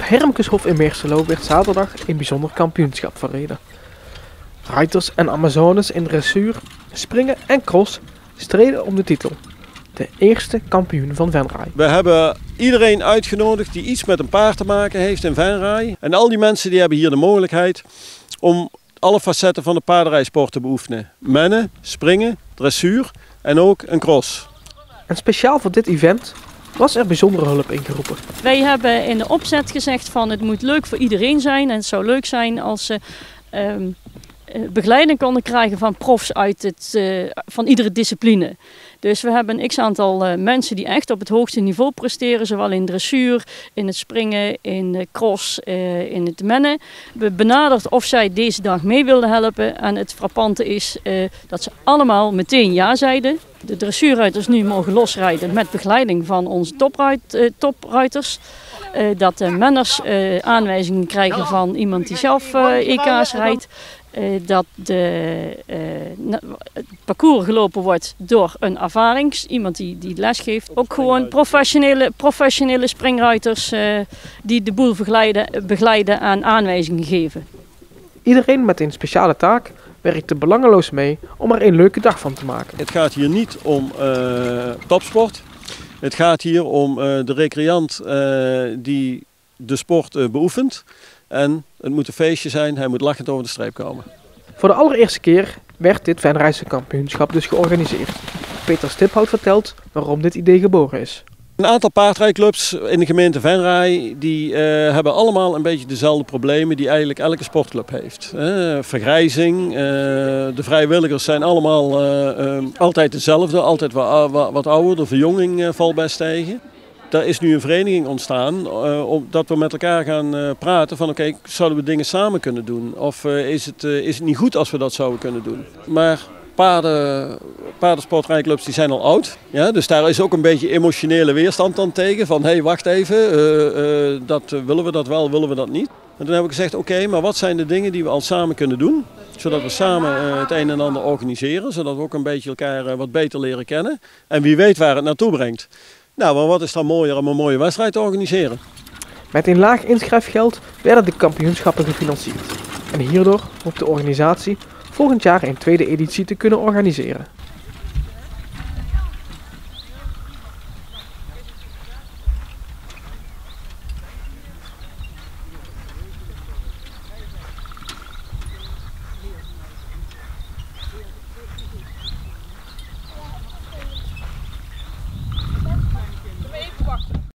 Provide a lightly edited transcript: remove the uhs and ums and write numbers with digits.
Hermkeshof in Meerselo werd zaterdag een bijzonder kampioenschap verreden. Ruiters en Amazones in dressuur, springen en cross streden om de titel. De eerste kampioen van Venray. We hebben iedereen uitgenodigd die iets met een paard te maken heeft in Venray. En al die mensen die hebben hier de mogelijkheid om alle facetten van de paardenrijsport te beoefenen. Mennen, springen, dressuur en ook een cross. En speciaal voor dit event was er bijzondere hulp ingeroepen. Wij hebben in de opzet gezegd van het moet leuk voor iedereen zijn. En het zou leuk zijn als ze begeleiding konden krijgen van profs van iedere discipline. Dus we hebben een x-aantal mensen die echt op het hoogste niveau presteren. Zowel in dressuur, in het springen, in de cross, in het mennen. We benaderd of zij deze dag mee wilden helpen. En het frappante is dat ze allemaal meteen ja zeiden. De dressuurruiters nu mogen losrijden met begeleiding van onze topruiters. Dat de menners aanwijzingen krijgen van iemand die zelf EK's rijdt. Dat het parcours gelopen wordt door een iemand die les geeft. Ook gewoon professionele springruiters die de boel begeleiden en aanwijzingen geven. Iedereen met een speciale taak werkt er belangeloos mee om er een leuke dag van te maken. Het gaat hier niet om topsport. Het gaat hier om de recreant die de sport beoefent. En het moet een feestje zijn, hij moet lachend over de streep komen. Voor de allereerste keer werd dit Venrayse kampioenschap dus georganiseerd. Peter Stiphout vertelt waarom dit idee geboren is. Een aantal paardrijclubs in de gemeente Venray die hebben allemaal een beetje dezelfde problemen die eigenlijk elke sportclub heeft. Vergrijzing, de vrijwilligers zijn allemaal altijd dezelfde, altijd wat ouder, de verjonging valt best tegen. Er is nu een vereniging ontstaan, dat we met elkaar gaan praten van oké, zouden we dingen samen kunnen doen? Of is het niet goed als we dat zouden kunnen doen? Maar paardensportrijclubs die zijn al oud, ja, dus daar is ook een beetje emotionele weerstand dan tegen. Van hé, wacht even, willen we dat wel, willen we dat niet? En toen heb ik gezegd oké, maar wat zijn de dingen die we al samen kunnen doen? Zodat we samen het een en ander organiseren, zodat we ook een beetje elkaar wat beter leren kennen. En wie weet waar het naartoe brengt. Nou, maar wat is dan mooier om een mooie wedstrijd te organiseren? Met een laag inschrijfgeld werden de kampioenschappen gefinancierd. En hierdoor hoopt de organisatie volgend jaar een tweede editie te kunnen organiseren.